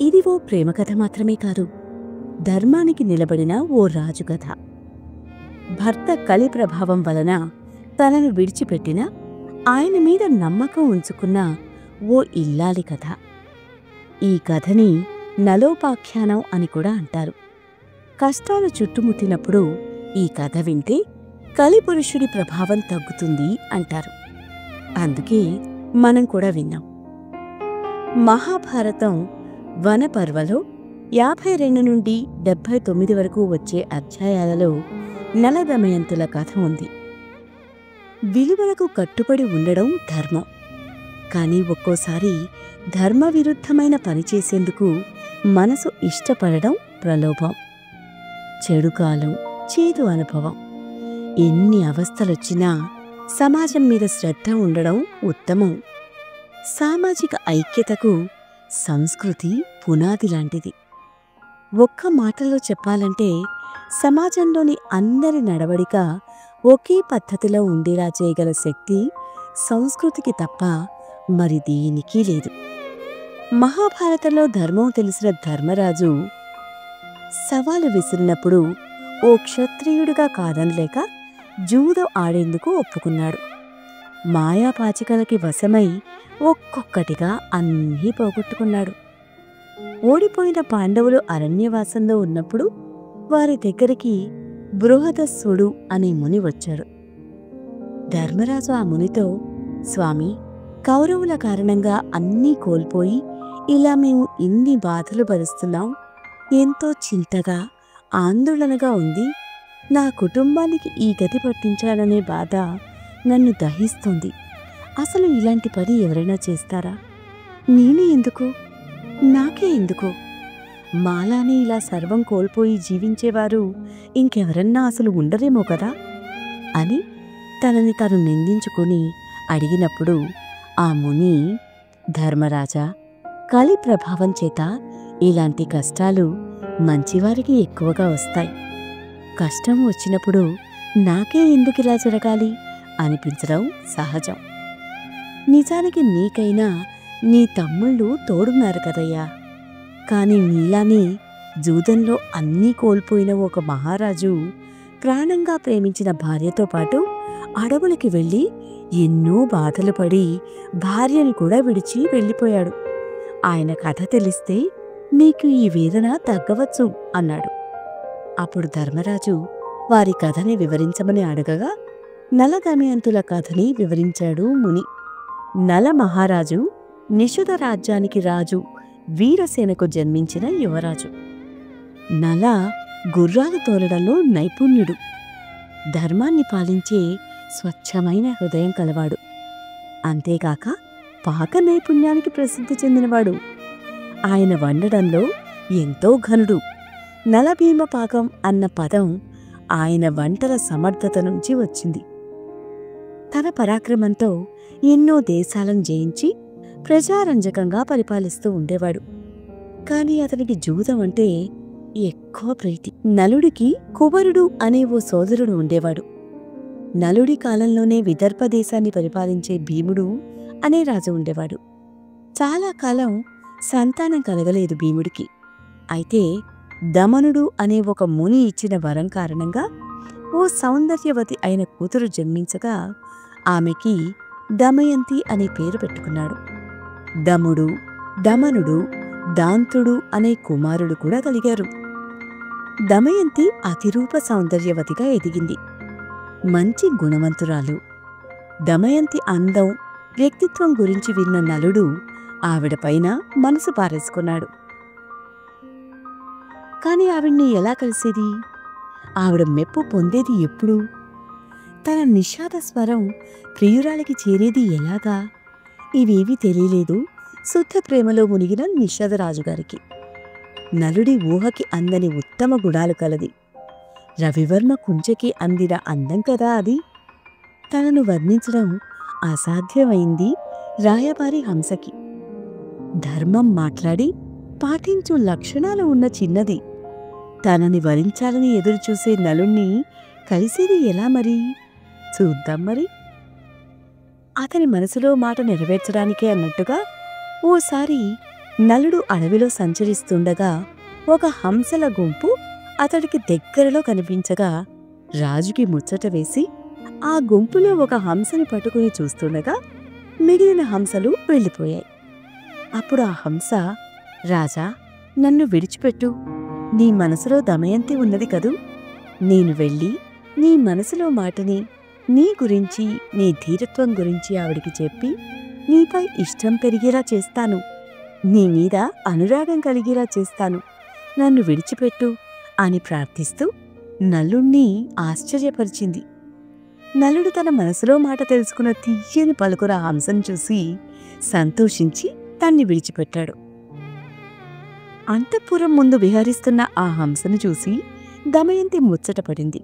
ఇది ఓ ప్రేమ కథ మాత్రమే కాదు, ధర్మానికి నిలబడిన ఓ రాజు కథ. భర్త కలి ప్రభావం వలన తనను విడిచిపెట్టిన, ఆయన మీద నమ్మకం ఉంచుకున్న ఓ ఇల్లాలి కథ. ఈ కథని నలోపాఖ్యానం అని కూడా అంటారు. కష్టాలు చుట్టుముట్టినప్పుడు ఈ కథ వింటే కలిపురుషుడి ప్రభావం తగ్గుతుంది అంటారు. అందుకే మనం కూడా విన్నాం. మహాభారతం వనపర్వలో 52 నుండి 79 వరకు వచ్చే అధ్యాయాలలో నల దమయంతుల కథ ఉంది. విలువలకు కట్టుబడి ఉండడం ధర్మం. కానీ ఒక్కోసారి ధర్మ విరుద్ధమైన పని చేసేందుకు మనసు ఇష్టపడడం ప్రలోభం. చెడుకాలం, చేదు అనుభవం. ఎన్ని అవస్థలొచ్చినా సమాజం మీద శ్రద్ధ ఉండడం ఉత్తమం. సామాజిక ఐక్యతకు సంస్కృతి పునాది లాంటిది. ఒక్క మాటలో చెప్పాలంటే సమాజంలోని అందరి నడవడిక ఒకే పద్ధతిలో ఉండేలా చేయగల శక్తి సంస్కృతికి తప్ప మరి దేనికి లేదు. మహాభారతంలో ధర్మం తెలిసిన ధర్మరాజు సవాలు విసిరినప్పుడు ఓ క్షత్రియుడిగా కాదనలేక జూదం ఆడేందుకు ఒప్పుకున్నాడు. మాయాపాచికలకి వశమై ఒక్కొక్కటిగా అన్నీ పోగొట్టుకున్నాడు. ఓడిపోయిన పాండవులు అరణ్యవాసంలో ఉన్నప్పుడు వారి దగ్గరికి బృహదస్సుడు అనే ముని వచ్చాడు. ధర్మరాజు ఆ మునితో, స్వామి, కౌరవుల కారణంగా అన్నీ కోల్పోయి ఇలా మేము ఇన్ని బాధలు భరిస్తున్నాం. ఎంతో చింతగా, ఆందోళనగా ఉంది. నా కుటుంబానికి ఈ గతి పట్టించాలనే బాధ నన్ను దహిస్తుంది. అసలు ఇలాంటి పని ఎవరైనా చేస్తారా? నేనే ఎందుకు? నాకే ఎందుకు? మాలానే ఇలా సర్వం కోల్పోయి జీవించేవారు ఇంకెవరన్నా అసలు ఉండరేమో కదా అని తనని తను నిందించుకుని అడిగినప్పుడు ఆ ముని, ధర్మరాజా, కలి ప్రభావం చేత ఇలాంటి కష్టాలు మంచివారికి ఎక్కువగా వస్తాయి. కష్టం వచ్చినప్పుడు నాకే ఎందుకిలా జరగాలి అనిపించడం సహజం. నిజానికి నీకైనా నీ తమ్ముళ్ళు తోడున్నారు కదయ్యా. కాని నీలానే జూదంలో అన్నీ కోల్పోయిన ఒక మహారాజు ప్రాణంగా ప్రేమించిన భార్యతో పాటు అడవులకి వెళ్ళి ఎన్నో బాధలు పడి భార్యని కూడా విడిచి వెళ్ళిపోయాడు. ఆయన కథ తెలిస్తే మీకు ఈ వేదన తగ్గవచ్చు అన్నాడు. అప్పుడు ధర్మరాజు వారి కథని వివరించమని అడగగా నల దమయంతుల కథని వివరించాడు ముని. నల మహారాజు నిషుధ రాజ్యానికి రాజు వీరసేనకు జన్మించిన యువరాజు. నల గుర్రాలు తోలడంలో నైపుణ్యుడు. ధర్మాన్ని పాలించే స్వచ్ఛమైన హృదయం కలవాడు. అంతేగాక పాక నైపుణ్యానికి ప్రసిద్ధి చెందినవాడు. ఆయన వండడంలో ఎంతో ఘనుడు. నలభీమ పాకం అన్న పదం ఆయన వంటల సమర్థత నుంచి వచ్చింది. తన పరాక్రమంతో ఎన్నో దేశాలను జయించి ప్రజారంజకంగా పరిపాలిస్తూ ఉండేవాడు. కాని అతనికి జూదం అంటే ఎక్కువ ప్రీతి. నలుడికి కుబరుడు అనే ఓ సోదరుడు ఉండేవాడు. నలుడి కాలంలోనే విదర్భ దేశాన్ని పరిపాలించే భీముడు అనే రాజు ఉండేవాడు. చాలా కాలం సంతానం కలగలేదు భీముడికి. అయితే దమనుడు అనే ఒక ముని ఇచ్చిన వరం కారణంగా ఓ సౌందర్యవతి అయిన కూతురు జన్మించగా ఆమెకి దమయంతి అనే పేరు పెట్టుకున్నాడు. దముడు, దమనుడు, దాంతుడు అనే కుమారుడు కూడా కలిగారు. దమయంతి అతిరూప సౌందర్యవతిగా ఎదిగింది. మంచి గుణవంతురాలు. దమయంతి అందం, వ్యక్తిత్వం గురించి విన్న నలుడు ఆవిడపైన మనసు పారేసుకున్నాడు. కాని ఆవిడ్ని ఎలా కలిసేది? ఆవిడ మెప్పు పొందేది ఎప్పుడు? తన నిషాద స్వరం ప్రియురాలికి చేరేది ఎలాగా? ఇవేవీ తెలియలేదు శుద్ధ ప్రేమలో మునిగిన నిషాదరాజుగారికి. నలుడి ఊహకి అందని ఉత్తమ గుణాలు కలది. రవివర్మ కుంచకి అందిన అందం కదా అది. తనను వర్ణించడం అసాధ్యమైంది రాయబారి హంసకి. ధర్మం మాట్లాడి పాటించు లక్షణాలు ఉన్న చిన్నది తనని వరించాలని ఎదురుచూసే నలుణ్ణి కలిసేది ఎలా మరి? చూద్దాం మరి. అతని మనసులో మాట నెరవేర్చడానికే అన్నట్టుగా ఓసారి నలుడు అడవిలో సంచరిస్తుండగా ఒక హంసల గుంపు అతడికి దగ్గరలో కనిపించగా రాజుకి ముచ్చట వేసి ఆ గుంపులో ఒక హంసని పట్టుకుని చూస్తుండగా మిగిలిన హంసలు వెళ్ళిపోయాయి. అప్పుడు ఆ హంస, రాజా, నన్ను విడిచిపెట్టు. నీ మనసులో దమయంతి ఉన్నది కదూ. నేను వెళ్ళి నీ మనసులో మాటని, నీ గురించి, నీ ధీరత్వం గురించి ఆవిడికి చెప్పి నీపై ఇష్టం పెరిగేలా చేస్తాను. నీ మీద అనురాగం కలిగేలా చేస్తాను. నన్ను విడిచిపెట్టు అని ప్రార్థిస్తూ నలుణ్ణి ఆశ్చర్యపరిచింది. నలుడు తన మనసులో మాట తెలుసుకున్న తీయని పలుకుర హంసను చూసి సంతోషించి దాన్ని విడిచిపెట్టాడు. అంతఃపురం ముందు విహరిస్తున్న ఆ హంసను చూసి దమయంతి ముచ్చటపడింది.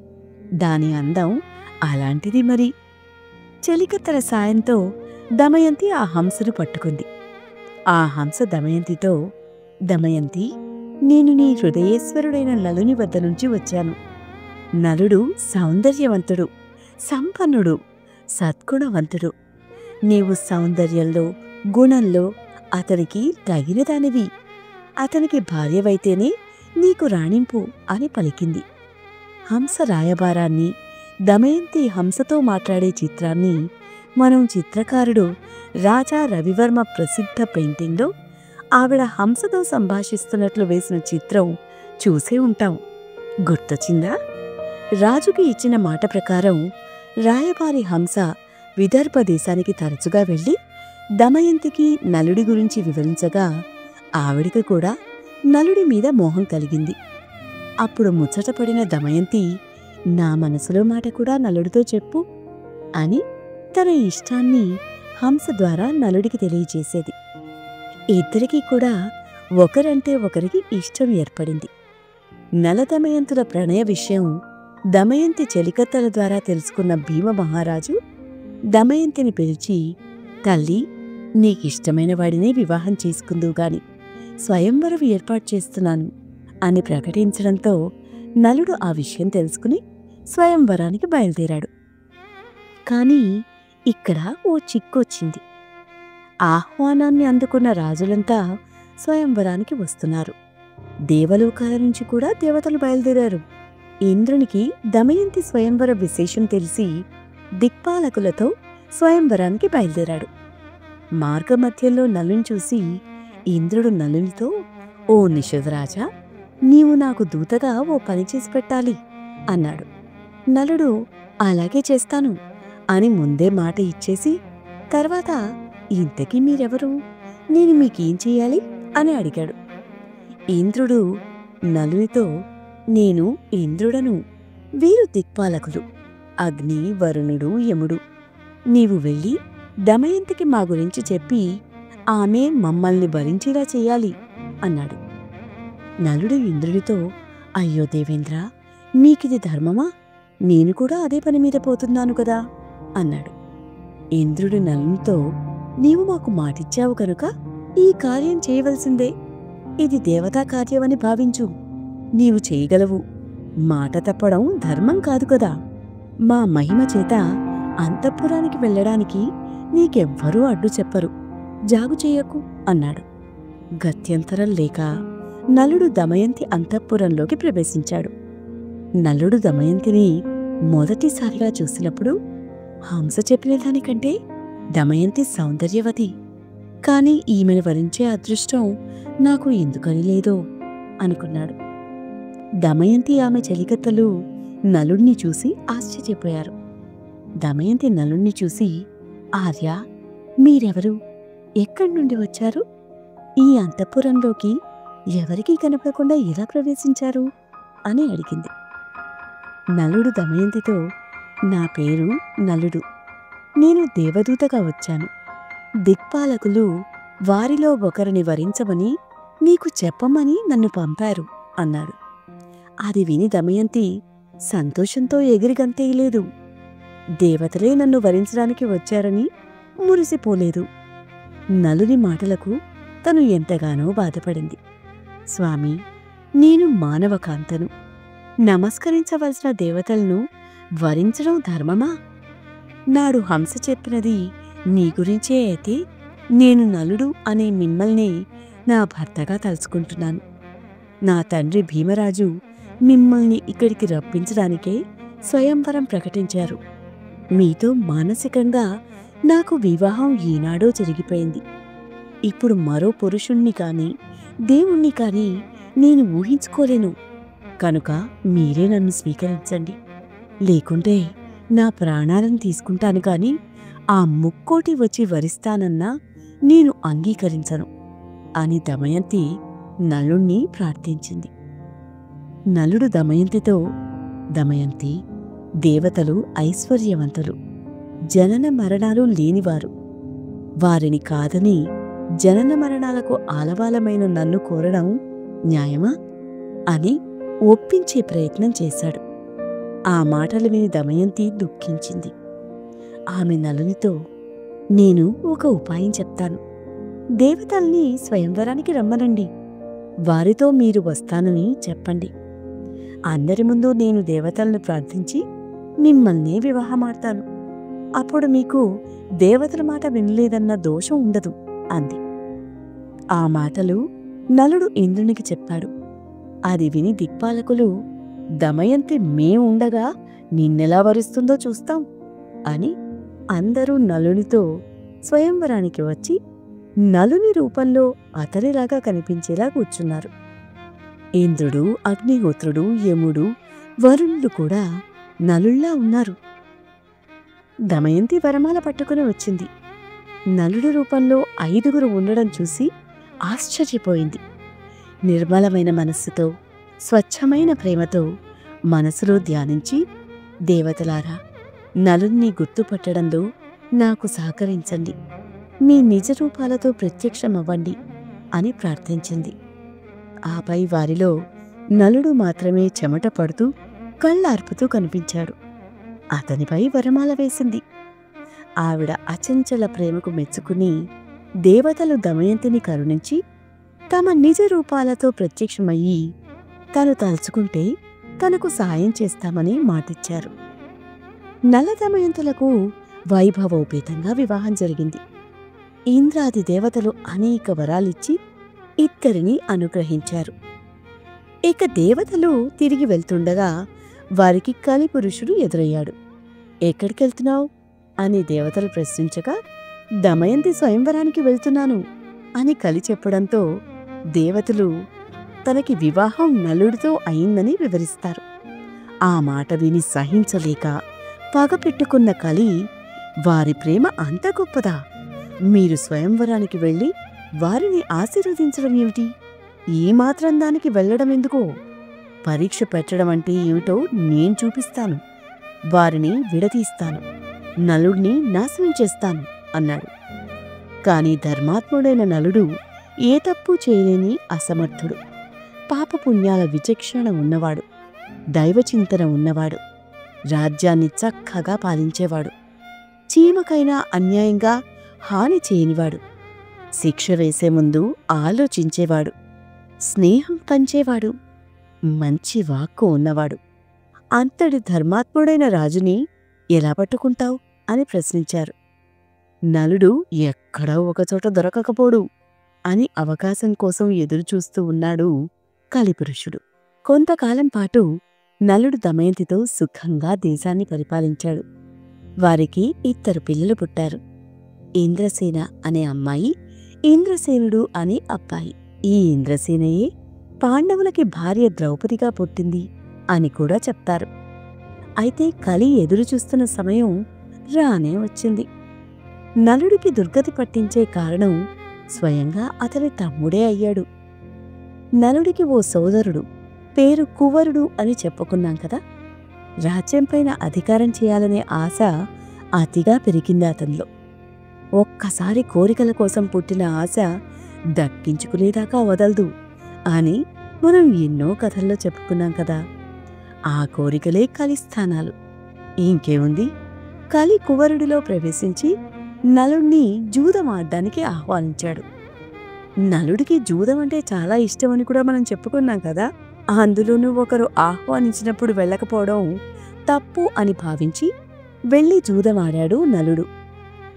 దాని అందం అలాంటిది మరి. చెలికత్తెల సాయంతో దమయంతి ఆ హంసను పట్టుకుంది. ఆ హంస దమయంతితో, దమయంతి, నేను నీ హృదయేశ్వరుడైన నలుని వద్ద నుంచి వచ్చాను. నలుడు సౌందర్యవంతుడు, సంపన్నుడు, సద్గుణవంతుడు. నీవు సౌందర్యంలో, గుణంలో అతనికి తగినదానివి. అతనికి భార్యవైతేనే నీకు రాణింపు అని పలికింది. హంస రాయబారాన్ని, దమయంతి హంసతో మాట్లాడే చిత్రాన్ని మనం చిత్రకారుడు రాజా రవివర్మ ప్రసిద్ధ పెయింటింగ్లో ఆవిడ హంసతో సంభాషిస్తున్నట్లు వేసిన చిత్రం చూసే ఉంటాం. గుర్తొచ్చిందా? రాజుకి ఇచ్చిన మాట ప్రకారం రాయబారి హంస విదర్భ దేశానికి తరచుగా వెళ్ళి దమయంతికి నలుడి గురించి వివరించగా ఆవిడికి కూడా నలుడి మీద మోహం కలిగింది. అప్పుడు ముచ్చటపడిన దమయంతి, నా మనసులో మాట కూడా నలుడితో చెప్పు అని తన ఇష్టాన్ని హంస ద్వారా నలుడికి తెలియజేసేది. ఇద్దరికీ కూడా ఒకరంటే ఒకరికి ఇష్టం ఏర్పడింది. నల దమయంతుల ప్రణయ విషయం దమయంతి చెలికత్తెల ద్వారా తెలుసుకున్న భీమ మహారాజు దమయంతిని పిలిచి, తల్లి, నీకిష్టమైన వాడినే వివాహం చేసుకుందువుగాని స్వయంవరం ఏర్పాటు చేస్తున్నాను అని ప్రకటించడంతో నలుడు ఆ విషయం తెలుసుకుని స్వయంవరానికి బయలుదేరాడు. కాని ఇక్కడ ఓ చిక్కొచ్చింది. ఆహ్వానాన్ని అందుకున్న రాజులంతా స్వయంవరానికి వస్తున్నారు. దేవలోకాల నుంచి కూడా దేవతలు బయలుదేరారు. ఇంద్రునికి దమయంతి స్వయంవర విశేషం తెలిసి దిక్పాలకులతో స్వయంవరానికి బయలుదేరాడు. మార్గమధ్యంలో నలుని చూసి ఇంద్రుడు నలునితో, ఓ నిషధరాజా, నీవు నాకు దూతగా ఓ పని చేసి పెట్టాలి అన్నాడు. నలుడు, అలాగే చేస్తాను అని ముందే మాట ఇచ్చేసి తర్వాత, ఇంతకీ మీరెవరు, నేను మీకేం చెయ్యాలి అని అడిగాడు. ఇంద్రుడు నలునితో, నేను ఇంద్రుడను, వీరు దిక్పాలకులు, అగ్ని, వరుణుడు, యముడు. నీవు వెళ్ళి దమయంతికి మా గురించి చెప్పి ఆమె మమ్మల్ని భరించేలా చెయ్యాలి అన్నాడు. నలుడు ఇంద్రుడితో, అయ్యో దేవేంద్ర, మీకిది ధర్మమా? నేను కూడా అదే పని మీద పోతున్నాను కదా అన్నాడు. ఇంద్రుడు నలునితో, నీవు మాకు మాటిచ్చావు కనుక ఈ కార్యం చేయవలసిందే. ఇది దేవతా కార్యమని భావించు. నీవు చేయగలవు. మాట తప్పడం ధర్మం కాదు కదా. మా మహిమ చేత అంతఃపురానికి వెళ్ళడానికి నీకెవ్వరూ అడ్డు చెప్పరు. జాగు చెయ్యకు అన్నాడు. గత్యంతరం లేక నలుడు దమయంతి అంతఃపురంలోకి ప్రవేశించాడు. నలుడు దమయంతిని మొదటిసారిగా చూసినప్పుడు హంస చెప్పిన దానికంటే దమయంతి సౌందర్యవతి, కాని ఈమెను వరించే అదృష్టం నాకు ఎందుకని లేదో అనుకున్నాడు. దమయంతి ఆమె చెలికత్తెలు నలుణ్ణి చూసి ఆశ్చర్యపోయారు. దమయంతి నలుణ్ణి చూసి, ఆర్య, మీరెవరు? ఎక్కడి నుండి వచ్చారు? ఈ అంతఃపురంలోకి ఎవరికీ కనపడకుండా ఎలా ప్రవేశించారు అని అడిగింది. నలుడు దమయంతితో, నా పేరు నలుడు. నేను దేవదూతగా వచ్చాను. దిక్పాలకులు వారిలో ఒకరిని వరించమని నీకు చెప్పమని నన్ను పంపారు అన్నాడు. అది విని దమయంతి సంతోషంతో ఎగిరిగంతేయలేదు. దేవతలే నన్ను వరించడానికి వచ్చారని మురిసిపోలేదు. నలుని మాటలకు తను ఎంతగానో బాధపడింది. స్వామి, నేను మానవకాంతను. నమస్కరించవలసిన దేవతలను వరించడం ధర్మమా? నాడు హంస చెప్పినది నీ గురించే అయితే నేను నలుడు అనే మిమ్మల్ని నా భర్తగా తలుచుకుంటున్నాను. నా తండ్రి భీమరాజు మిమ్మల్ని ఇక్కడికి రప్పించడానికే స్వయంవరం ప్రకటించారు. మీతో మానసికంగా నాకు వివాహం ఈనాడో జరిగిపోయింది. ఇప్పుడు మరో పురుషుణ్ణి కాని దేవుణ్ణి కాని నేను ఊహించుకోలేను. కనుక మీరే నన్ను స్వీకరించండి. లేకుంటే నా ప్రాణాలను తీసుకుంటాను కాని ఆ ముక్కోటి వచ్చి వరిస్తానన్నా నేను అంగీకరించను అని దమయంతి నలుణ్ణి ప్రార్థించింది. నలుడు దమయంతితో, దమయంతి, దేవతలు ఐశ్వర్యవంతులు, జనన మరణాలు లేనివారు. వారిని కాదని జనన మరణాలకు ఆలవాలమైన నన్ను కోరడం న్యాయమా అని ఒప్పించే ప్రయత్నం చేశాడు. ఆ మాటలు విని దమయంతి దుఃఖించింది. ఆమె నలునితో, నేను ఒక ఉపాయం చెప్తాను. దేవతల్ని స్వయంవరానికి రమ్మనండి. వారితో మీరు వస్తానని చెప్పండి. అందరి ముందు నేను దేవతలను ప్రార్థించి మిమ్మల్నే వివాహమాడతాను. అప్పుడు మీకు దేవతల మాట వినలేదన్న దోషం ఉండదు అంది. ఆ మాటలు నలుడు ఇంద్రునికి చెప్పాడు. అది విని దిక్పాలకులు, దమయంతి మేముండగా నిన్నెలా వరిస్తుందో చూస్తాం అని అందరూ నలునితో స్వయంవరానికి వచ్చి నలుని రూపంలో అతనిలాగా కనిపించేలా కూర్చున్నారు. ఇంద్రుడు, అగ్నిహోత్రుడు, యముడు, వరుణుడు కూడా నలుల్లా ఉన్నారు. దమయంతి వరమాల పట్టుకుని వచ్చింది. నలుడి రూపంలో 5గురు ఉండడం చూసి ఆశ్చర్యపోయింది. నిర్మలమైన మనస్సుతో, స్వచ్ఛమైన ప్రేమతో మనసులో ధ్యానించి, దేవతలారా, నలుణ్ణి గుర్తుపట్టడంలో నాకు సహకరించండి. మీ నిజ రూపాలతో ప్రత్యక్షమవ్వండి అని ప్రార్థించింది. ఆపై వారిలో నలుడు మాత్రమే చెమట పడుతూ కళ్ళార్పుతూ కనిపించాడు. అతనిపై వరమాల వేసింది. ఆవిడ అచంచల ప్రేమకు మెచ్చుకుని దేవతలు దమయంతిని కరుణించి తమ నిజ రూపాలతో ప్రత్యక్షమయ్యి తను తలుచుకుంటే తనకు సాయం చేస్తామని మాటిచ్చారు. నల దమయంతులకు వైభవోపేతంగా వివాహం జరిగింది. ఇంద్రాది దేవతలు అనేక వరాలిచ్చి ఇద్దరిని అనుగ్రహించారు. ఇక దేవతలు తిరిగి వెళ్తుండగా వారికి కలిపురుషుడు ఎదురయ్యాడు. ఎక్కడికెళ్తున్నావు అని దేవతలు ప్రశ్నించగా, దమయంతి స్వయంవరానికి వెళ్తున్నాను అని కలి చెప్పడంతో దేవతలు తనకి వివాహం నలుడితో అయిందని వివరిస్తారు. ఆ మాట విని సహించలేక పగపెట్టుకున్న కలి, వారి ప్రేమ అంత గొప్పదా? మీరు స్వయంవరానికి వెళ్ళి వారిని ఆశీర్వదించడం ఏమిటి? ఏమాత్రం దానికి వెళ్లడం ఎందుకో? పరీక్ష పెట్టడం అంటే ఏమిటో నేను చూపిస్తాను. వారిని విడదీస్తాను, నలుడిని నాశనం చేస్తాను అన్నాడు. కాని ధర్మాత్ముడైన నలుడు ఏ తప్పు చేయలేని అసమర్థుడు, పాపపుణ్యాల విచక్షణ ఉన్నవాడు, దైవచింతన ఉన్నవాడు, రాజ్యాన్ని చక్కగా పాలించేవాడు, చీమకైనా అన్యాయంగా హాని చేయనివాడు, శిక్ష వేసే ముందు ఆలోచించేవాడు, స్నేహం పంచేవాడు, మంచి వాక్కు ఉన్నవాడు. అంతటి ధర్మాత్ముడైన రాజుని ఎలా పట్టుకుంటావు అని ప్రశ్నించారు. నలుడు ఎక్కడో ఒకచోట దొరకకపోడు అని అవకాశం కోసం ఎదురుచూస్తూ ఉన్నాడు కలిపురుషుడు. కొంతకాలం పాటు నలుడు దమయంతితో సుఖంగా దేశాన్ని పరిపాలించాడు. వారికి 2 పిల్లలు పుట్టారు. ఇంద్రసేన అనే అమ్మాయి, ఇంద్రసేనుడు అనే అబ్బాయి. ఈ ఇంద్రసేనయే పాండవులకి భార్య ద్రౌపదిగా పుట్టింది అని కూడా చెప్తారు. అయితే కలి ఎదురుచూస్తున్న సమయం రానే వచ్చింది. నలుడికి దుర్గతి పట్టించే కారణం స్వయంగా అతని తమ్ముడే అయ్యాడు. నలుడికి ఓ సోదరుడు, పేరు కువరుడు అని చెప్పుకున్నాం కదా. రాజ్యంపైన అధికారం చేయాలనే ఆశ అతిగా పెరిగింది అతనిలో. ఒక్కసారి కోరికల కోసం పుట్టిన ఆశ దక్కించుకునేదాకా వదలదు అని మనం ఎన్నో కథల్లో చెప్పుకున్నాం కదా. ఆ కోరికలే కలిస్థానాలు. ఇంకేముంది, కలి కువరుడిలో ప్రవేశించి నలుణ్ణి జూదం ఆడ్డానికి ఆహ్వానించాడు. నలుడికి జూదం అంటే చాలా ఇష్టమని కూడా మనం చెప్పుకున్నాం కదా. అందులోనూ ఒకరు ఆహ్వానించినప్పుడు వెళ్ళకపోవడం తప్పు అని భావించి వెళ్ళి జూదమాడాడు నలుడు.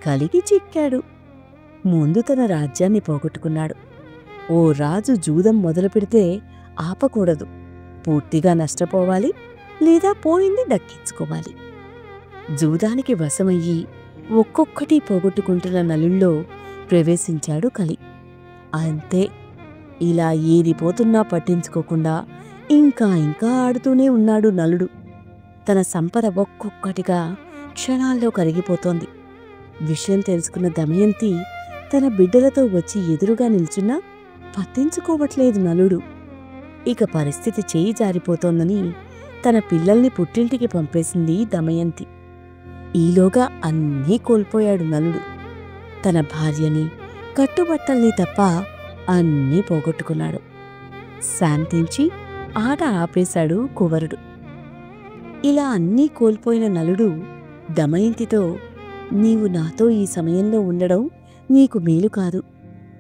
కలికి చిక్కాడు. ముందు తన రాజ్యాన్ని పోగొట్టుకున్నాడు. ఓ రాజు జూదం మొదలు పెడితే ఆపకూడదు. పూర్తిగా నష్టపోవాలి, లేదా పోయింది దక్కించుకోవాలి. జూదానికి వశమయ్యి ఒక్కొక్కటి పోగొట్టుకుంటున్న నలుల్లో ప్రవేశించాడు కలి. అంతే, ఇలా ఏది పోతున్నా పట్టించుకోకుండా ఇంకా ఇంకా ఆడుతూనే ఉన్నాడు నలుడు. తన సంపద ఒక్కొక్కటిగా క్షణాల్లో కరిగిపోతోంది. విషయం తెలుసుకున్న దమయంతి తన బిడ్డలతో వచ్చి ఎదురుగా నిల్చున్నా పట్టించుకోవట్లేదు నలుడు. ఇక పరిస్థితి చేయి జారిపోతోందని తన పిల్లల్ని పుట్టింటికి పంపేసింది దమయంతి. ఈలోగా అన్నీ కోల్పోయాడు నలుడు. తన భార్యని, కట్టుబట్టల్ని తప్ప అన్నీ పోగొట్టుకున్నాడు. శాంతించి ఆట ఆపేశాడు కువరుడు. ఇలా అన్నీ కోల్పోయిన నలుడు దమయంతితో, నీవు నాతో ఈ సమయంలో ఉండడం నీకు మేలు కాదు.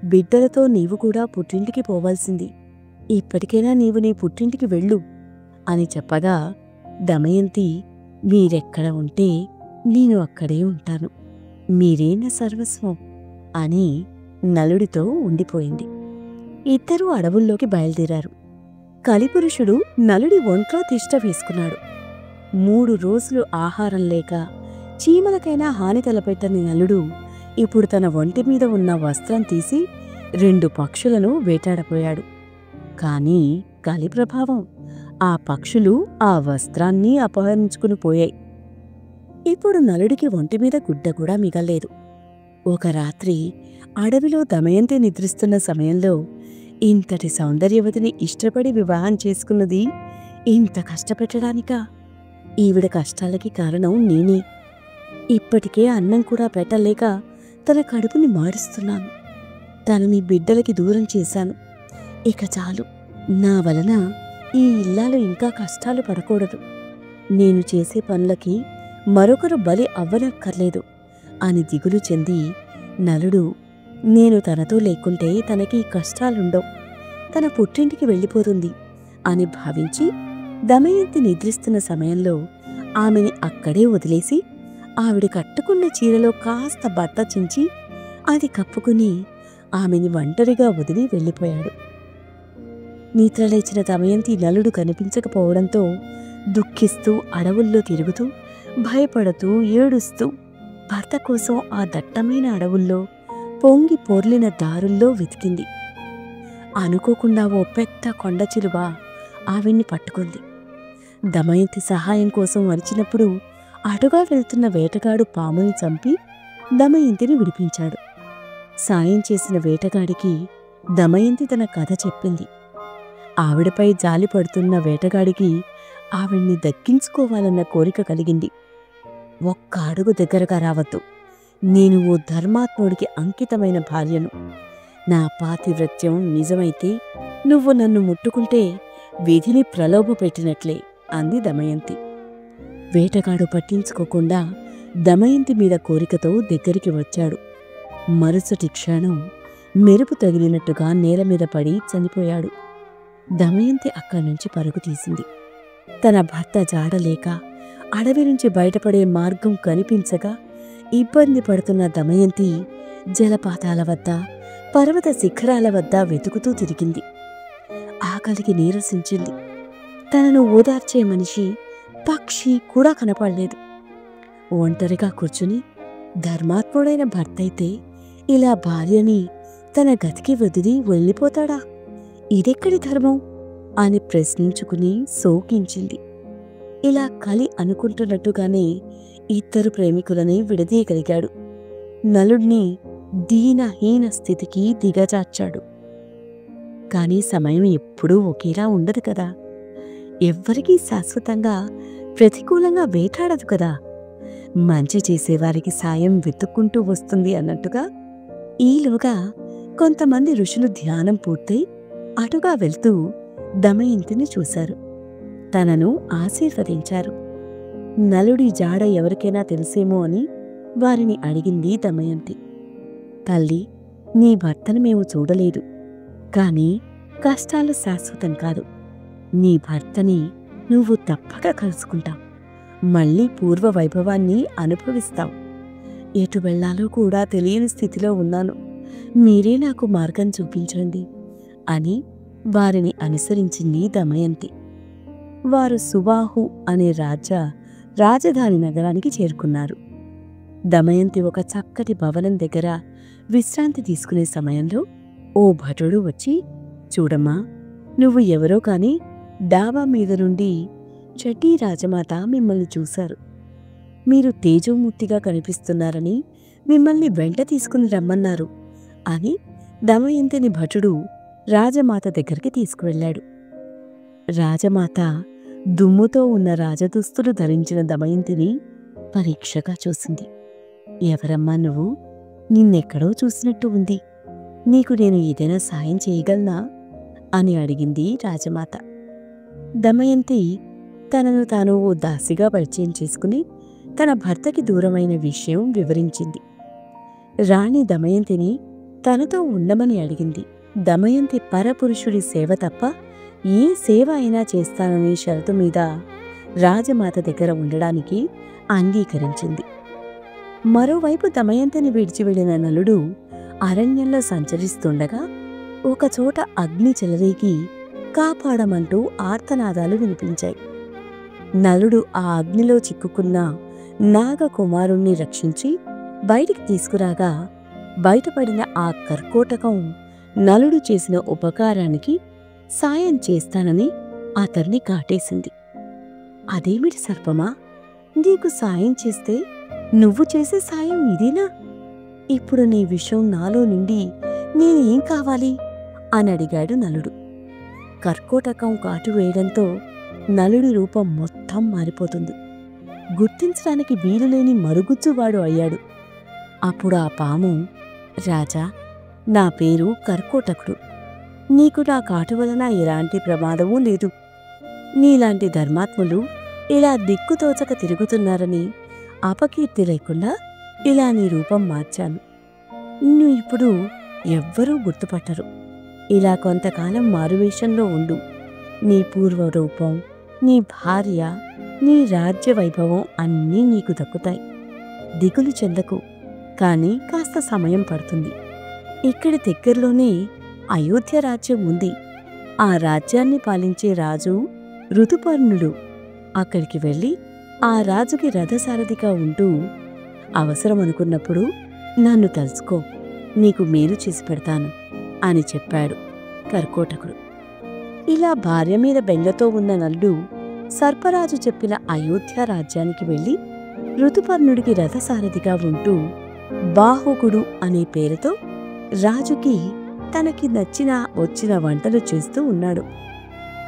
బిడ్డలతో నీవు కూడా పుట్టింటికి పోవాల్సింది. ఇప్పటికైనా నీవు నీ పుట్టింటికి వెళ్ళు అని చెప్పగా దమయంతి, మీరెక్కడ ఉంటే నేను అక్కడే ఉంటాను, మీరే నా సర్వస్వం అని నలుడితో ఉండిపోయింది. ఇద్దరూ అడవుల్లోకి బయలుదేరారు. కలిపురుషుడు నలుడి ఒంట్లో తిష్ట వేసుకున్నాడు. 3 రోజులు ఆహారం లేక చీమలకైనా హాని తలపెట్టని నలుడు ఇప్పుడు తన ఒంటి మీద ఉన్న వస్త్రం తీసి 2 పక్షులను వేటాడపోయాడు. కాని కలి ప్రభావం, ఆ పక్షులు ఆ వస్త్రాన్ని అపహరించుకుని పోయాయి. ఇప్పుడు నలుడికి ఒంటిమీద గుడ్డ కూడా మిగల్లేదు. ఒక రాత్రి అడవిలో దమయంతి నిద్రిస్తున్న సమయంలో, ఇంతటి సౌందర్యవతిని ఇష్టపడి వివాహం చేసుకున్నది ఇంత కష్టపెట్టడానికా? ఈవిడ కష్టాలకి కారణం నేనే. ఇప్పటికే అన్నం కూడా పెట్టలేక తన కడుపుని మారుస్తున్నాను. తనని బిడ్డలకి దూరం చేశాను. ఇక చాలు, నా వలన ఈ ఇల్లాలు ఇంకా కష్టాలు పడకూడదు. నేను చేసే పనులకి మరొకరు బలి అవ్వనక్కర్లేదు అని దిగులు చెంది నలుడు, నేను తనతో లేకుంటే తనకి కష్టాలుండవు, తన పుట్టింటికి వెళ్ళిపోతుంది అని భావించి దమయంతి నిద్రిస్తున్న సమయంలో ఆమెని అక్కడే వదిలేసి ఆవిడ కట్టుకున్న చీరలో కాస్త బట్ట చించి అది కప్పుకుని ఆమెని ఒంటరిగా వదిలి వెళ్ళిపోయాడు. నిద్రలేచిన దమయంతి నలుడు కనిపించకపోవడంతో దుఃఖిస్తూ అడవుల్లో తిరుగుతూ, భయపడుతూ, ఏడుస్తూ భర్త కోసం ఆ దట్టమైన అడవుల్లో, పొంగి పొర్లిన దారుల్లో వెతికింది. అనుకోకుండా ఓ పెద్ద కొండచిలువ ఆవిడ్ని పట్టుకుంది. దమయంతి సహాయం కోసం అరిచినప్పుడు అటుగా వెళ్తున్న వేటగాడు పాముని చంపి దమయంతిని విడిపించాడు. సాయం చేసిన వేటగాడికి దమయంతి తన కథ చెప్పింది. ఆవిడపై జాలి పడుతున్న వేటగాడికి ఆవిడ్ని దక్కించుకోవాలన్న కోరిక కలిగింది. ఒక్క అడుగు దగ్గరగా రావద్దు, నేను ఓ ధర్మాత్ముడికి అంకితమైన భార్యను. నా పాతివ్రత్యం నిజమైతే నువ్వు నన్ను ముట్టుకుంటే విధిని ప్రలోభపెట్టినట్లే అంది దమయంతి. వేటగాడు పట్టించుకోకుండా దమయంతి మీద కోరికతో దగ్గరికి వచ్చాడు. మరుసటి క్షణం మెరుపు తగిలినట్టుగా నేలమీద పడి చనిపోయాడు. దమయంతి అక్కడి నుంచి పరుగు తీసింది. తన భర్త జాడలేక అడవి నుంచి బయటపడే మార్గం కనిపించగా ఇబ్బంది పడుతున్న దమయంతి జలపాతాల వద్ద, పర్వత శిఖరాల వద్ద వెతుకుతూ తిరిగింది. ఆకలికి నీరసించింది. తనను ఓదార్చే మనిషి, పక్షి కూడా కనపడలేదు. ఒంటరిగా కూర్చుని, ధర్మాత్ముడైన భర్తయితే ఇలా భార్యని తన గతికి వదిలి వెళ్ళిపోతాడా? ఇదెక్కడి ధర్మం అని ప్రశ్నించుకుని శోకించింది. ఇలా కలి అనుకుంటున్నట్టుగానే ఇద్దరు ప్రేమికులని విడదీయగలిగాడు. నలుడిని దీనహీన స్థితికి దిగజార్చాడు. కాని సమయం ఎప్పుడూ ఒకేలా ఉండదు కదా. ఎవ్వరికీ శాశ్వతంగా ప్రతికూలంగా వేటాడదు కదా. మంచి చేసేవారికి సాయం వెతుక్కుంటూ వస్తుంది అన్నట్టుగా ఈలోగా కొంతమంది ఋషులు ధ్యానం పూర్తయి అటుగా వెళ్తూ దమయంతిని చూశారు. తనను ఆశీర్వదించారు. నలుడి జాడ ఎవరికైనా తెలిసేమో అని వారిని అడిగింది దమయంతి. తల్లి, నీ భర్తను మేము చూడలేదు, కాని కష్టాలు శాశ్వతం కాదు. నీ భర్తని నువ్వు తప్పక కలుసుకుంటావు. మళ్ళీ పూర్వ వైభవాన్ని అనుభవిస్తావు. ఎటు వెళ్లాలో కూడా తెలియని స్థితిలో ఉన్నాను. మీరే నాకు మార్గం చూపించండి అని వారిని అనుసరించింది దమయంతి. వారు సుబాహు అనే రాజధాని నగరానికి చేరుకున్నారు. దమయంతి ఒక చక్కటి భవనం దగ్గర విశ్రాంతి తీసుకునే సమయంలో ఓ భటుడు వచ్చి, చూడమ్మా, నువ్వు ఎవరో కాని డాబా మీద నుండి చటీ రాజమాత మిమ్మల్ని చూశారు. మీరు తేజోమూర్తిగా కనిపిస్తున్నారని మిమ్మల్ని వెంట తీసుకుని రమ్మన్నారు అని దమయంతిని భటుడు రాజమాత దగ్గరికి తీసుకువెళ్ళాడు. రాజమాత దుమ్ముతో ఉన్న రాజదుస్తులు ధరించిన దమయంతిని పరీక్షగా చూసింది. ఎవరమ్మా నువ్వు? నిన్నెక్కడో చూసినట్టు ఉంది. నీకు నేను ఏదైనా సాయం చేయగలనా అని అడిగింది రాజమాత. దమయంతి తనను తాను ఓ దాసిగా పరిచయం చేసుకుని తన భర్తకి దూరమైన విషయం వివరించింది. రాణి దమయంతిని తనతో ఉండమని అడిగింది. దమయంతి పరపురుషుడి సేవ తప్ప ఏ సేవ అయినా చేస్తాననే షరతు మీద రాజమాత దగ్గర ఉండడానికి అంగీకరించింది. మరోవైపు దమయంతిని విడిచి వెళ్ళిన నలుడు అరణ్యంలో సంచరిస్తుండగా ఒకచోట అగ్ని చెలరేగి కాపాడమంటూ ఆర్తనాదాలు వినిపించాయి. నలుడు ఆ అగ్నిలో చిక్కుకున్న నాగకుమారుణ్ణి రక్షించి బయటికి తీసుకురాగా బయటపడిన ఆ కర్కోటకం నలుడు చేసిన ఉపకారానికి సాయం చేస్తానని అతన్ని కాటేసింది. అదేమిటి సర్పమా, నీకు సాయం చేస్తే నువ్వు చేసే సాయం ఇదేనా? ఇప్పుడు నీ విషయం నాలో నుండి నేనేం కావాలి అని అడిగాడు నలుడు. కర్కోటకం కాటు వేయడంతో నలుడి రూపం మొత్తం మారిపోతుంది. గుర్తించడానికి వీలులేని మరుగుజ్జువాడు అయ్యాడు. అప్పుడు ఆ పాము, రాజా, నా పేరు కర్కోటకుడు. నీకు నా కాటు వలన ఎలాంటి ప్రమాదమూ లేదు. నీలాంటి ధర్మాత్ములు ఇలా దిక్కుతోచక తిరుగుతున్నారని అపకీర్తి లేకుండా ఇలా నీ రూపం మార్చాను. నిన్ను ఇప్పుడు ఎవ్వరూ గుర్తుపట్టరు. ఇలా కొంతకాలం మారువేషంలో ఉండు. నీ పూర్వరూపం, నీ భార్య, నీ రాజ్య వైభవం అన్నీ నీకు దక్కుతాయి. దిగులు చెందకు, కానీ కాస్త సమయం పడుతుంది. ఇక్కడి దగ్గరలోనే అయోధ్య రాజ్యం ఉంది. ఆ రాజ్యాన్ని పాలించే రాజు ఋతుపర్ణుడు. అక్కడికి వెళ్ళి ఆ రాజుకి రథసారథిగా ఉంటూ అవసరమనుకున్నప్పుడు నన్ను తలుచుకో, నీకు మేలు చేసి పెడతాను అని చెప్పాడు కర్కోటకుడు. ఇలా భార్య మీద బెంగతో ఉన్న నలుడు సర్పరాజు చెప్పిన అయోధ్య రాజ్యానికి వెళ్ళి ఋతుపర్ణుడికి రథసారథిగా ఉంటూ బాహుకుడు అనే పేరుతో రాజుకి తనకి వచ్చిన వంటలు చేస్తూ ఉన్నాడు.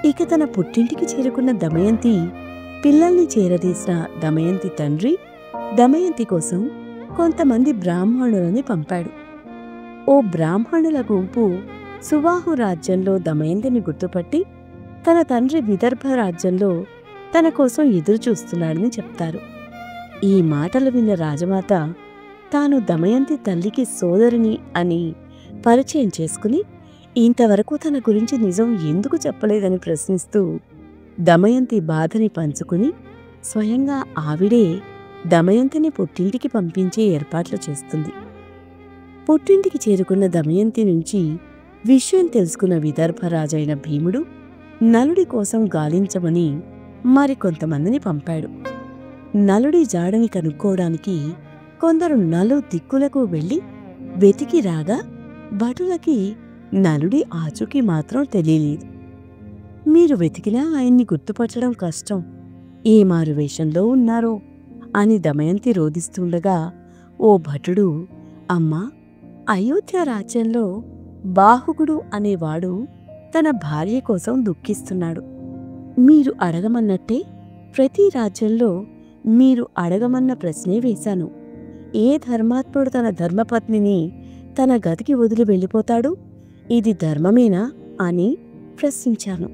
ఇక తన పుట్టింటికి చేరుకున్న దమయంతి పిల్లల్ని చేరదీసిన దమయంతి తండ్రి దమయంతి కోసం కొంతమంది బ్రాహ్మణులని పంపాడు. ఓ బ్రాహ్మణుల గుంపు సుబాహు రాజ్యంలో దమయంతిని గుర్తుపట్టి తన తండ్రి విదర్భ రాజ్యంలో తన కోసం ఎదురుచూస్తున్నాడని చెప్తారు. ఈ మాటలు విన్న రాజమాత తాను దమయంతి తల్లికి సోదరిని అని పరిచయం చేసుకుని ఇంతవరకు తన గురించి నిజం ఎందుకు చెప్పలేదని ప్రశ్నిస్తూ దమయంతి బాధని పంచుకుని స్వయంగా ఆవిడే దమయంతిని పుట్టింటికి పంపించే ఏర్పాట్లు చేస్తుంది. పుట్టింటికి చేరుకున్న దమయంతి నుంచి విషయం తెలుసుకున్న విదర్భరాజైన భీముడు నలుడి కోసం గాలించమని మరికొంతమందిని పంపాడు. నలుడి జాడని కనుక్కోవడానికి కొందరు నలు దిక్కులకు వెళ్ళి వెతికి రాగా భటులకి నలుడి ఆచూకీ మాత్రం తెలియలేదు. మీరు వెతికినా ఆయన్ని గుర్తుపట్టడం కష్టం, ఏ మారు వేషంలో ఉన్నారో అని దమయంతి రోధిస్తుండగా ఓ భటుడు, అమ్మా, అయోధ్య రాజ్యంలో బాహుకుడు అనేవాడు తన భార్య కోసం దుఃఖిస్తున్నాడు. మీరు అడగమన్నట్టే ప్రతి రాజ్యంలో మీరు అడగమన్న ప్రశ్నే వేశాను. ఏ ధర్మాత్ముడు తన ధర్మపత్నిని తన గదికి వదిలి వెళ్ళిపోతాడు? ఇది ధర్మమేనా అని ప్రశ్నించాను.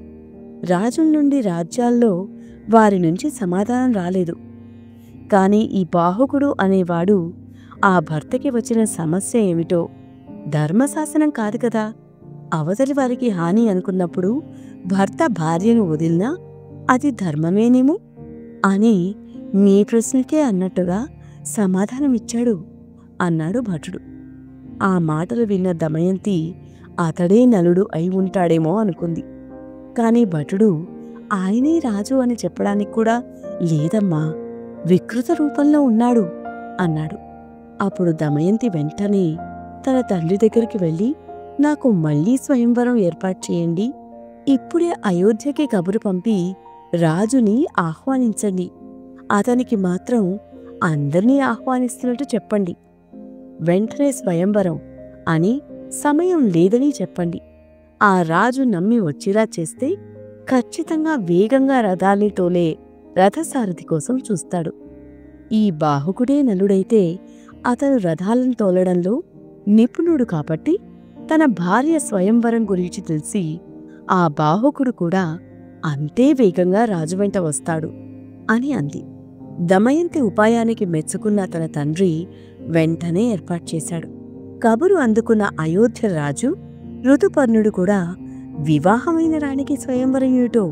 రాజుల నుండి రాజ్యాల్లో వారి నుంచి సమాధానం రాలేదు. కాని ఈ బాహుకుడు అనేవాడు ఆ భర్తకి వచ్చిన సమస్య ఏమిటో ధర్మశాసనం కాదు కదా, అవతలి వారికి హాని అనుకున్నప్పుడు భర్త భార్యను వదిలినా అది ధర్మమేనేమో అని మీ ప్రశ్నకే అన్నట్టుగా సమాధానమిచ్చాడు అన్నాడు భటుడు. ఆ మాటలు విన్న దమయంతి అతడే నలుడు అయి ఉంటాడేమో అనుకుంది. కాని భటుడు ఆయనే రాజు అని చెప్పడానికి కూడా లేదమ్మా, వికృత రూపంలో ఉన్నాడు అన్నాడు. అప్పుడు దమయంతి వెంటనే తన తండ్రి దగ్గరికి వెళ్ళి, నాకు మళ్లీ స్వయంవరం ఏర్పాటు చేయండి, ఇప్పుడే అయోధ్యకి కబురు పంపి రాజుని ఆహ్వానించండి, అతనికి మాత్రం అందర్నీ ఆహ్వానిస్తున్నట్టు చెప్పండి, వెంటనే స్వయంవరం అని సమయం లేదని చెప్పండి, ఆ రాజు నమ్మి వచ్చేలా చేస్తే ఖచ్చితంగా వేగంగా రథాల్ని తోలే రథసారథి కోసం చూస్తాడు. ఈ బాహుకుడే నలుడైతే అతను రథాలను తోలడంలో నిపుణుడు కాబట్టి తన భార్య స్వయంవరం గురించి తెలిసి ఆ బాహుకుడు కూడా అంతే వేగంగా రాజు వెంట వస్తాడు అని అంది. దమయంతి ఉపాయానికి మెచ్చుకున్న తన తండ్రి వెంటనే ఏర్పాటు చేశాడు. కబురు అందుకున్న అయోధ్య రాజు ఋతుపర్ణుడు కూడా వివాహమైన రాణికి స్వయంవరం ఏమిటో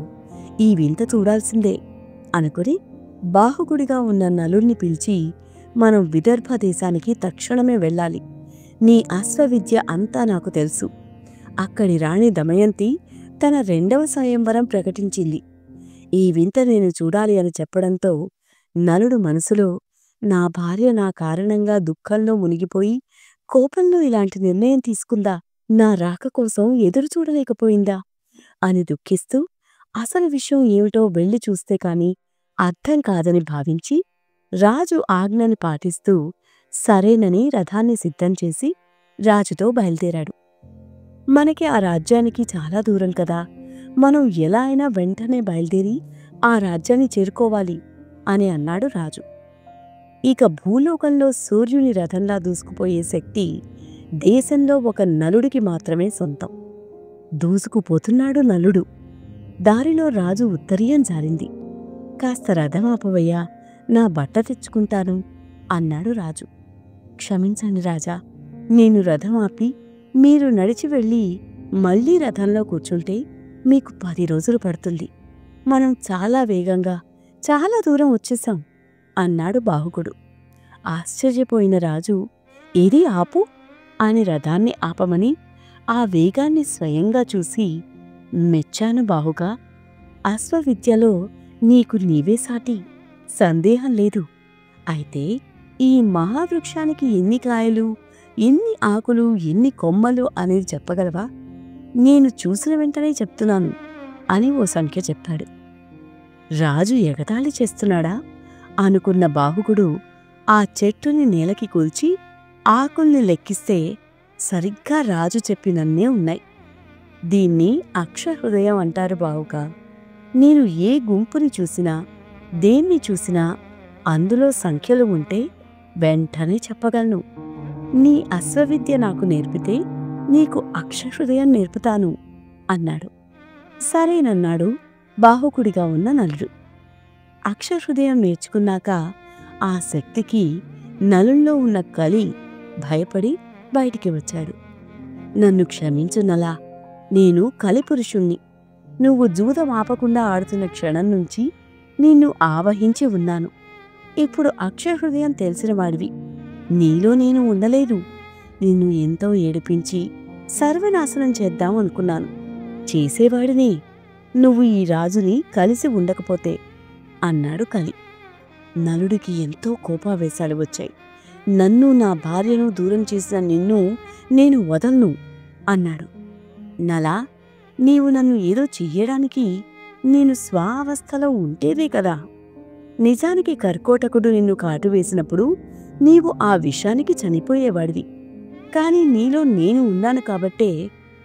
ఈ వింత చూడాల్సిందే అనుకుని బాహుకుడిగా ఉన్న నలుణ్ణి పిలిచి, మనం విదర్భ దేశానికి తక్షణమే వెళ్ళాలి, నీ అశ్వవిద్య అంతా నాకు తెలుసు, అక్కడి రాణి దమయంతి తన 2వ స్వయంవరం ప్రకటించింది, ఈ వింత నేను చూడాలి అని చెప్పడంతో నలుడు మనసులో, నా భార్య నా కారణంగా దుఃఖంలో మునిగిపోయి కోపంలో ఇలాంటి నిర్ణయం తీసుకుందా, నా రాక కోసం ఎదురు చూడలేకపోయిందా అని దుఃఖిస్తూ అసలు విషయం ఏమిటో వెళ్ళి చూస్తే కాని అర్థం కాదని భావించి రాజు ఆజ్ఞని పాటిస్తూ సరేనని రథాన్ని సిద్ధం చేసి రాజుతో బయలుదేరాడు. మనకి ఆ రాజ్యానికి చాలా దూరం కదా, మనం ఎలా అయినా వెంటనే బయలుదేరి ఆ రాజ్యాన్ని చేరుకోవాలి అని అన్నాడు రాజు. ఇక భూలోకంలో సూర్యుని రథంలా దూసుకుపోయే శక్తి దేశంలో ఒక నలుడికి మాత్రమే సొంతం. దూసుకుపోతున్నాడు నలుడు. దారిలో రాజు ఉత్తరీయం జారింది. కాస్త రథం ఆపవయ్యా, నా బట్ట తెచ్చుకుంటాను అన్నాడు రాజు. క్షమించండి రాజా, నేను రథం ఆపి మీరు నడిచి వెళ్ళి మళ్లీ రథంలో కూర్చుంటే మీకు 10 రోజులు పడుతుంది, మనం చాలా వేగంగా చాలా దూరం వచ్చేశాం అన్నాడు బాహుకుడు. ఆశ్చర్యపోయిన రాజు, ఏది ఆపు అని రథాన్ని ఆపమని ఆ వేగాన్ని స్వయంగా చూసి, మెచ్చాను బాహుగా, అశ్వవిద్యలో నీకు నీవే సాటి, సందేహం లేదు, అయితే ఈ మహావృక్షానికి ఎన్ని కాయలు, ఎన్ని ఆకులు, ఎన్ని కొమ్మలు అనేది చెప్పగలవా, నేను చూసిన వెంటనే చెప్తున్నాను అని ఓ సంఖ్య చెప్పాడు. రాజు ఎగతాళి చేస్తున్నాడా అనుకున్న బాహుకుడు ఆ చెట్టుని నేలకి కూల్చి ఆకుల్ని లెక్కిస్తే సరిగ్గా రాజు చెప్పినన్నే ఉన్నాయి. దీన్ని అక్షహృదయం అంటారు బావుగా. నేను ఏ గుంపుని చూసినా దేన్ని చూసినా అందులో సంఖ్యలు ఉంటే వెంటనే చెప్పగలను. నీ అశ్వవిద్య నాకు నేర్పితే నీకు అక్షహృదయం నేర్పుతాను అన్నాడు. సరేనన్నాడు బాహుకుడిగా ఉన్న నలుడు. అక్షహృదయం నేర్చుకున్నాక ఆ శక్తికి నలుల్లో ఉన్న కలి భయపడి బయటికి వచ్చాడు. నన్ను క్షమించు నలా, నేను కలిపురుషుణ్ణి. నువ్వు జూదం ఆపకుండా ఆడుతున్న క్షణం నుంచి నిన్ను ఆవహించి ఉన్నాను. ఇప్పుడు అక్షహృదయం తెలిసినవాడివి, నీలో నేను ఉండలేదు. నిన్ను ఎంతో ఏడిపించి సర్వనాశనం చేద్దాం అనుకున్నాను. చేసేవాడిని నువ్వు ఈ రాజుని కలిసి ఉండకపోతే అన్నాడు కలి. నలుడికి ఎంతో కోపావేశాలు వచ్చాయి. నన్ను నా భార్యను దూరం చేసిన నిన్ను నేను వదల్ను అన్నాడు. నలా, నీవు నన్ను ఏదో చెయ్యడానికి నేను స్వావస్థలో ఉంటేనే కదా. నిజానికి కర్కోటకుడు నిన్ను కాటువేసినప్పుడు నీవు ఆ విషానికి చనిపోయేవాడివి. కాని నీలో నేను ఉన్నాను కాబట్టే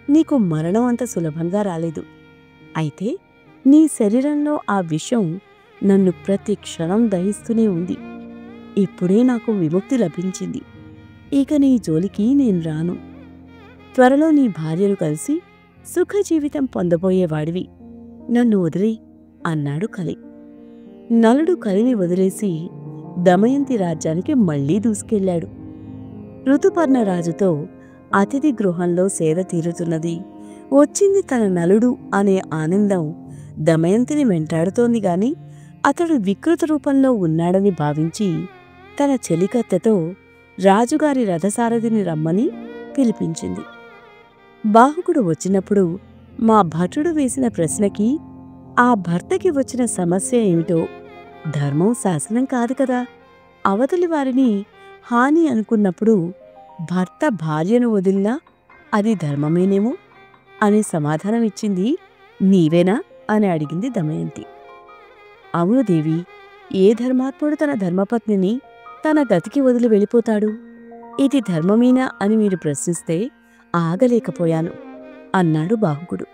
నీకు మరణం అంత సులభంగా రాలేదు. అయితే నీ శరీరంలో ఆ విషం నన్ను ప్రతి క్షణం దహిస్తూనే ఉంది. ఇప్పుడే నాకు విముక్తి లభించింది. ఇక నీ జోలికి నేను రాను. త్వరలో నీ భార్యను కలిసి సుఖజీవితం పొందబోయేవాడివి. నన్ను వదిలే అన్నాడు కలి. నలుడు కలిని వదిలేసి దమయంతి రాజ్యానికి మళ్లీ దూసుకెళ్లాడు. ఋతుపర్ణ రాజుతో అతిథి గృహంలో సేద తీరుతున్నది. వచ్చింది తన నలుడు అనే ఆనందం దమయంతిని వెంటాడుతోంది గాని అతడు వికృత రూపంలో ఉన్నాడని భావించి తన చెలికత్తెతో రాజుగారి రథసారథిని రమ్మని పిలిపించింది. బాహుకుడు వచ్చినప్పుడు మా భటుడు వేసిన ప్రశ్నకి ఆ భర్తకి వచ్చిన సమస్య ఏమిటో ధర్మం శాసనం కాదు కదా. అవతలి వారిని హాని అనుకున్నప్పుడు భర్త భార్యను వదిలినా అది ధర్మమేనేమో అని సమాధానమిచ్చింది నీవేనా అని అడిగింది దమయంతి. అవును దేవి, ఏ ధర్మాత్ముడు తన ధర్మపత్నిని తన గతికి వదిలి వెళ్ళిపోతాడు? ఇది ధర్మమేనా అని మీరు ప్రశ్నిస్తే ఆగలేకపోయాను అన్నాడు బాహుకుడు.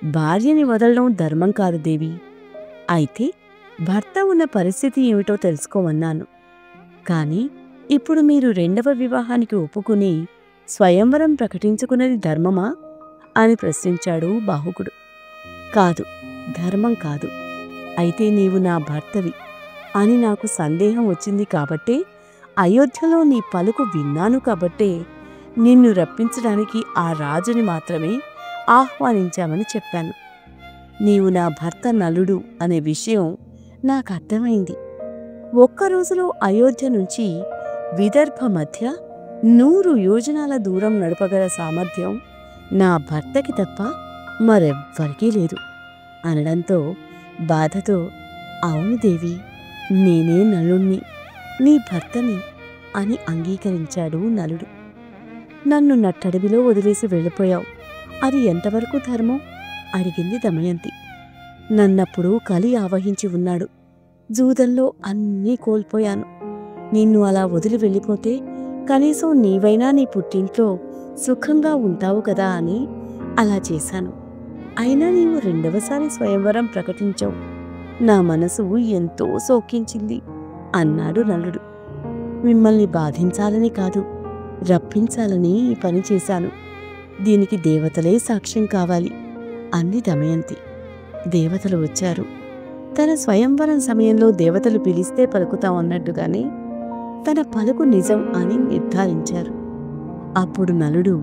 భార్యని వదలడం ధర్మం కాదు దేవి. అయితే భర్త ఉన్న పరిస్థితి ఏమిటో తెలుసుకోమన్నాను. కాని ఇప్పుడు మీరు రెండవ వివాహానికి ఒప్పుకుని స్వయంవరం ప్రకటించుకున్నది ధర్మమా అని ప్రశ్నించాడు బాహుకుడు. కాదు, ధర్మం కాదు. అయితే నీవు నా భర్తవి అని నాకు సందేహం వచ్చింది కాబట్టే, అయోధ్యలో నీ పలుకు విన్నాను కాబట్టే నిన్ను రప్పించడానికి ఆ రాజుని మాత్రమే ఆహ్వానించామని చెప్పాను. నీవు నా భర్త నలుడు అనే విషయం నాకర్థమైంది. ఒక్కరోజులో అయోధ్య నుంచి విదర్భ మధ్య 100 యోజనాల దూరం నడపగల సామర్థ్యం నా భర్తకి తప్ప మరెవ్వరికీ లేదు అనడంతో బాధతో అవును దేవి, నేనే నలుణ్ణి, నీ భర్తని అని అంగీకరించాడు నలుడు. నన్ను నట్టడవిలో వదిలేసి వెళ్ళిపోయావు, అది ఎంతవరకు ధర్మం అడిగింది దమయంతి. నన్నప్పుడు కలి ఆవహించి ఉన్నాడు. జూదంలో అన్నీ కోల్పోయాను. నిన్ను అలా వదిలి వెళ్ళిపోతే కనీసం నీవైనా నీ పుట్టింట్లో సుఖంగా ఉంటావు కదా అని అలా చేశాను. అయినా నీవు రెండవసారి స్వయంవరం ప్రకటించావు. నా మనసు ఎంతో శోకించింది అన్నాడు నలుడు. మిమ్మల్ని బాధించాలని కాదు, రప్పించాలని ఈ పని చేశాను. దీనికి దేవతలే సాక్ష్యం కావాలి అంది దమయంతి. దేవతలు వచ్చారు. తన స్వయంవరం సమయంలో దేవతలు పిలిస్తే పలుకుతామన్నట్టుగానే తన పలుకు నిజం అని నిర్ధారించారు. అప్పుడు నలుడు,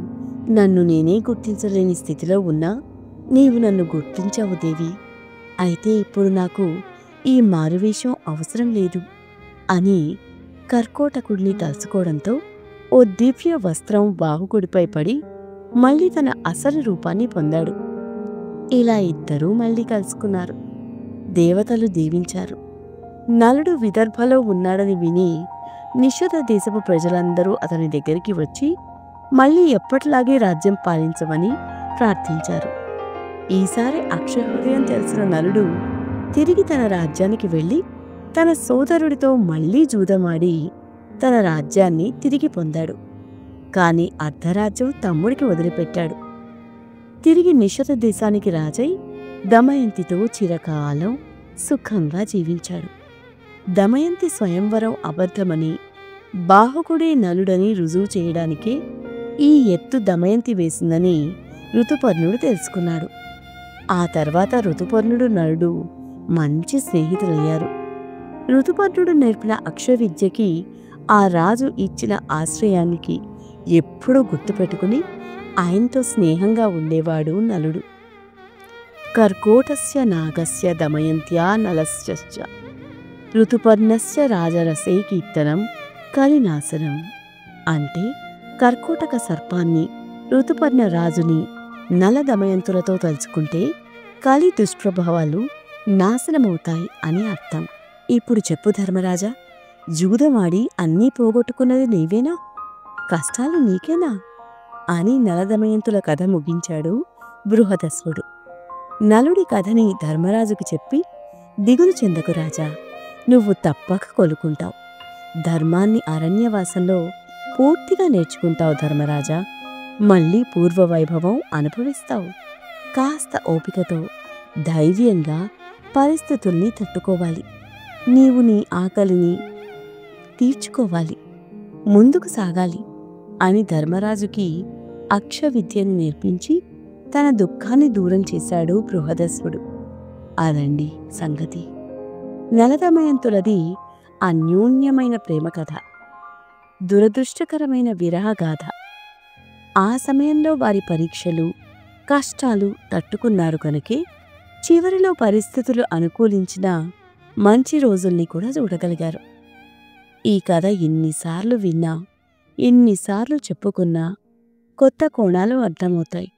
నన్ను నేనే గుర్తించలేని స్థితిలో ఉన్నా నీవు నన్ను గుర్తించావు దేవి. అయితే ఇప్పుడు నాకు ఈ మారువేషం అవసరం లేదు అని కర్కోటకుడిని తలుచుకోవడంతో ఓ దివ్య వస్త్రం బాహుకుడిపై పడి మళ్ళీ తన అసలు రూపాన్ని పొందాడు. ఇలా ఇద్దరూ మళ్ళీ కలుసుకున్నారు. దేవతలు దీవించారు. నలుడు విదర్భలో ఉన్నాడని విని నిషధ దేశపు ప్రజలందరూ అతని దగ్గరికి వచ్చి మళ్ళీ ఎప్పటిలాగే రాజ్యం పాలించమని ప్రార్థించారు. ఈసారి అక్షహృదయం తెలిసిన నలుడు తిరిగి తన రాజ్యానికి వెళ్ళి తన సోదరుడితో మళ్లీ జూదమాడి తన రాజ్యాన్ని తిరిగి పొందాడు. కాని అర్ధరాజ్యం తమ్ముడికి వదిలిపెట్టాడు. తిరిగి నిషధ దేశానికి రాజై దమయంతితో చిరకాలం సుఖంగా జీవించాడు. దమయంతి స్వయంవరం అబద్ధమని, బాహుకుడే నలుడని రుజువు చేయడానికే ఈ ఎత్తు దమయంతి వేసిందని ఋతుపర్ణుడు తెలుసుకున్నాడు. ఆ తర్వాత ఋతుపర్ణుడు నలుడు మంచి స్నేహితులయ్యారు. ఋతుపర్ణుడు నేర్పిన అక్షవిద్యకి, ఆ రాజు ఇచ్చిన ఆశ్రయానికి ఎప్పుడూ గుర్తుపెట్టుకుని ఆయనతో స్నేహంగా ఉండేవాడు నలుడు. కర్కోటస్య నాగస్య దమయంత్యా నలశ్చ ఋతుపర్ణస్య రాజరసే కీర్తనం కలినాశనం. అంటే కర్కోటక సర్పాన్ని, ఋతుపర్ణ రాజుని, నల దమయంతులతో తలుచుకుంటే కలి దుష్ప్రభావాలు నాశనమవుతాయి అని అర్థం. ఇప్పుడు చెప్పు ధర్మరాజా, జూదమాడి అన్నీ పోగొట్టుకున్నది నీవేనా? కష్టాలు నీకేనా అని నలదమయంతుల కథ ముగించాడు బృహదస్వుడు. నలుడి కథని ధర్మరాజుకు చెప్పి, దిగులు చెందకు రాజా, నువ్వు తప్పక కొలుకుంటావు. ధర్మాన్ని అరణ్యవాసంలో పూర్తిగా నేర్చుకుంటావు ధర్మరాజా. మళ్ళీ పూర్వవైభవం అనుభవిస్తావు. కాస్త ఓపికతో ధైర్యంగా పరిస్థితుల్ని తట్టుకోవాలి. నీవు నీ ఆకలిని తీర్చుకోవాలి, ముందుకు సాగాలి అని ధర్మరాజుకి అక్షవిద్యను నేర్పించి తన దుఃఖాన్ని దూరం చేశాడు బృహదస్వుడు. అదండి సంగతి. నలదమయంతులది అన్యోన్యమైన ప్రేమ కథ, దురదృష్టకరమైన విరహగాథ. ఆ సమయంలో వారి పరీక్షలు, కష్టాలు తట్టుకున్నారు కనుకే చివరిలో పరిస్థితులు అనుకూలించిన మంచి రోజుల్ని కూడా చూడగలిగారు. ఈ కథ ఎన్నిసార్లు విన్నా, ఎన్నిసార్లు చెప్పుకున్నా కొత్త కోణాలు అర్థమవుతాయి.